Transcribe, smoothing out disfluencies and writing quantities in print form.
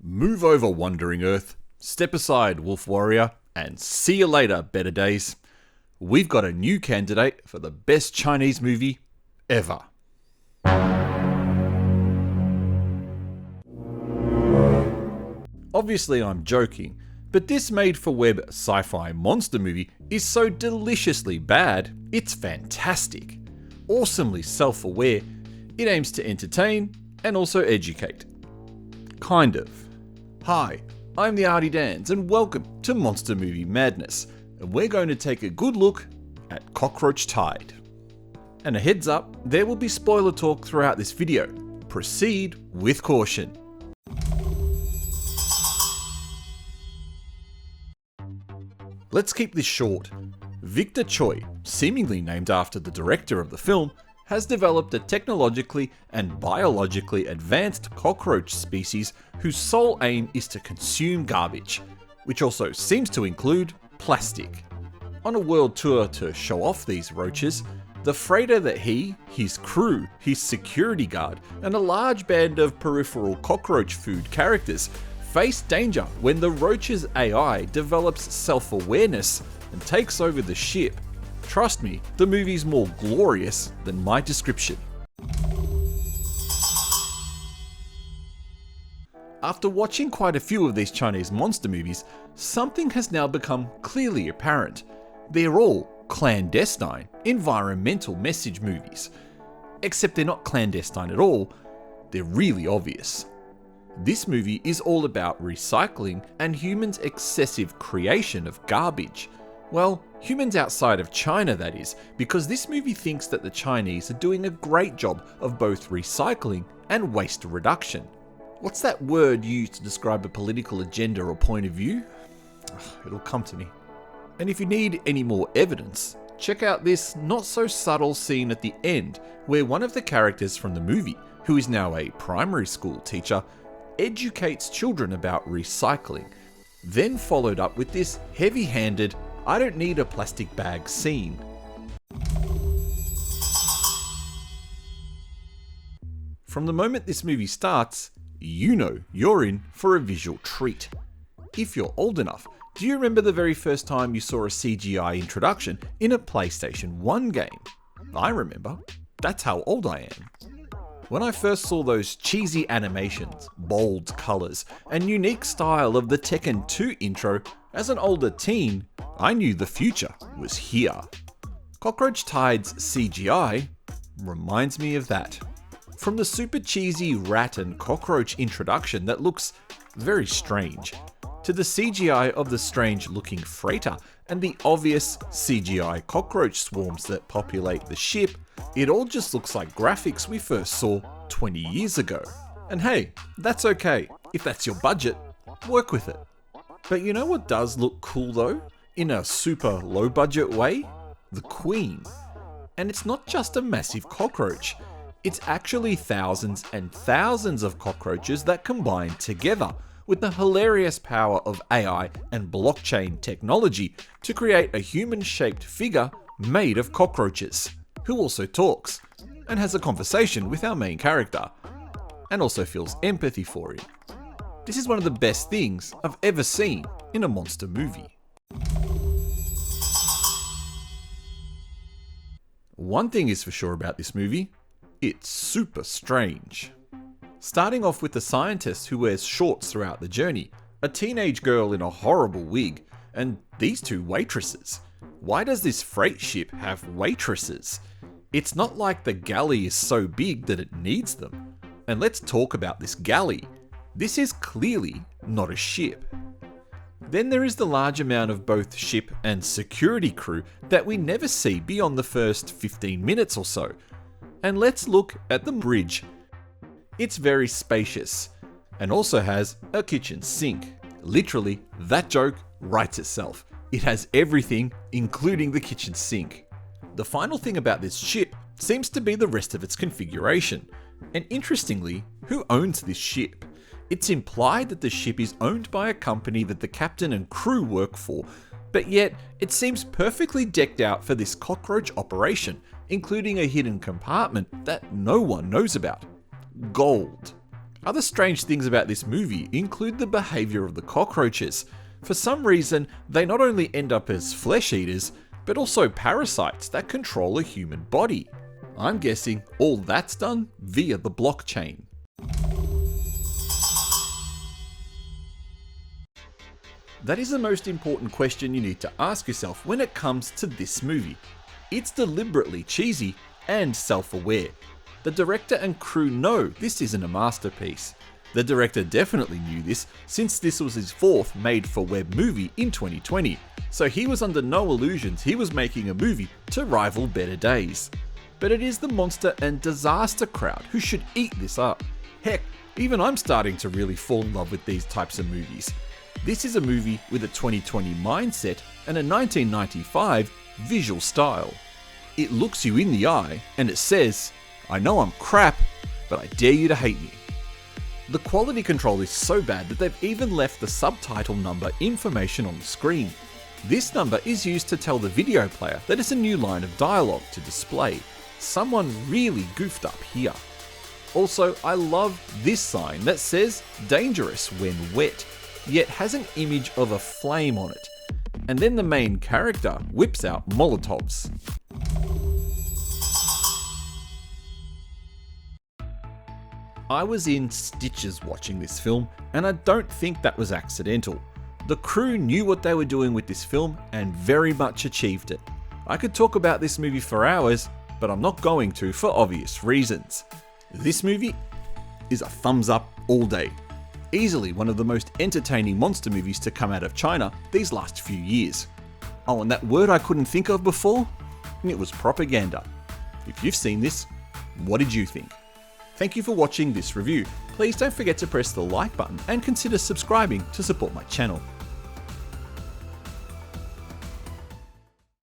Move over, Wandering Earth. Step aside, Wolf Warrior, and see you later, Better Days. We've got a new candidate for the best Chinese movie ever. Obviously, I'm joking, but this made-for-web sci-fi monster movie is so deliciously bad, it's fantastic. Awesomely self-aware, it aims to entertain and also educate. Kind of. Hi, I'm the Artie Dans and welcome to Monster Movie Madness, and we're going to take a good look at Cockroach Tide. And a heads up, there will be spoiler talk throughout this video. Proceed with caution. Let's keep this short. Victor Choi, seemingly named after the director of the film, has developed a technologically and biologically advanced cockroach species whose sole aim is to consume garbage, which also seems to include plastic. On a world tour to show off these roaches, the freighter that he, his crew, his security guard, and a large band of peripheral cockroach food characters face danger when the roach's AI develops self-awareness and takes over the ship. Trust me, the movie's more glorious than my description. After watching quite a few of these Chinese monster movies, something has now become clearly apparent. They're all clandestine, environmental message movies. Except they're not clandestine at all, they're really obvious. This movie is all about recycling and humans' excessive creation of garbage. Well, humans outside of China, that is, because this movie thinks that the Chinese are doing a great job of both recycling and waste reduction. What's that word used to describe a political agenda or point of view? It'll come to me. And if you need any more evidence, check out this not so subtle scene at the end where one of the characters from the movie, who is now a primary school teacher, educates children about recycling, then followed up with this heavy-handed I don't need a plastic bag scene. From the moment this movie starts, you know you're in for a visual treat. If you're old enough, do you remember the very first time you saw a CGI introduction in a PlayStation 1 game? I remember. That's how old I am. When I first saw those cheesy animations, bold colours, and unique style of the Tekken 2 intro, as an older teen, I knew the future was here. Cockroach Tide's CGI reminds me of that. From the super cheesy rat and cockroach introduction that looks very strange, to the CGI of the strange looking freighter and the obvious CGI cockroach swarms that populate the ship, it all just looks like graphics we first saw 20 years ago. And hey, that's okay. If that's your budget, work with it. But you know what does look cool though? In a super low budget way? The Queen. And it's not just a massive cockroach. It's actually thousands and thousands of cockroaches that combine together with the hilarious power of AI and blockchain technology to create a human-shaped figure made of cockroaches, who also talks and has a conversation with our main character, and also feels empathy for him. This is one of the best things I've ever seen in a monster movie. One thing is for sure about this movie, it's super strange. Starting off with the scientist who wears shorts throughout the journey, a teenage girl in a horrible wig, and these two waitresses. Why does this freight ship have waitresses? It's not like the galley is so big that it needs them. And let's talk about this galley. This is clearly not a ship. Then there is the large amount of both ship and security crew that we never see beyond the first 15 minutes or so. And let's look at the bridge. It's very spacious and also has a kitchen sink. Literally, that joke writes itself. It has everything, including the kitchen sink. The final thing about this ship seems to be the rest of its configuration. And interestingly, who owns this ship? It's implied that the ship is owned by a company that the captain and crew work for, but yet it seems perfectly decked out for this cockroach operation, including a hidden compartment that no one knows about. Gold. Other strange things about this movie include the behaviour of the cockroaches. For some reason, they not only end up as flesh eaters, but also parasites that control a human body. I'm guessing all that's done via the blockchain. That is the most important question you need to ask yourself when it comes to this movie. It's deliberately cheesy and self-aware. The director and crew know this isn't a masterpiece. The director definitely knew this, since this was his fourth made-for-web movie in 2020, so he was under no illusions he was making a movie to rival Better Days. But it is the monster and disaster crowd who should eat this up. Heck, even I'm starting to really fall in love with these types of movies. This is a movie with a 2020 mindset and a 1995 visual style. It looks you in the eye and it says, I know I'm crap, but I dare you to hate me. The quality control is so bad that they've even left the subtitle number information on the screen. This number is used to tell the video player that it's a new line of dialogue to display. Someone really goofed up here. Also, I love this sign that says dangerous when wet, yet has an image of a flame on it. And then the main character whips out Molotovs. I was in stitches watching this film, and I don't think that was accidental. The crew knew what they were doing with this film and very much achieved it. I could talk about this movie for hours, but I'm not going to for obvious reasons. This movie is a thumbs up all day. Easily one of the most entertaining monster movies to come out of China these last few years. Oh, and that word I couldn't think of before? It was propaganda. If you've seen this, what did you think? Thank you for watching this review. Please don't forget to press the like button and consider subscribing to support my channel.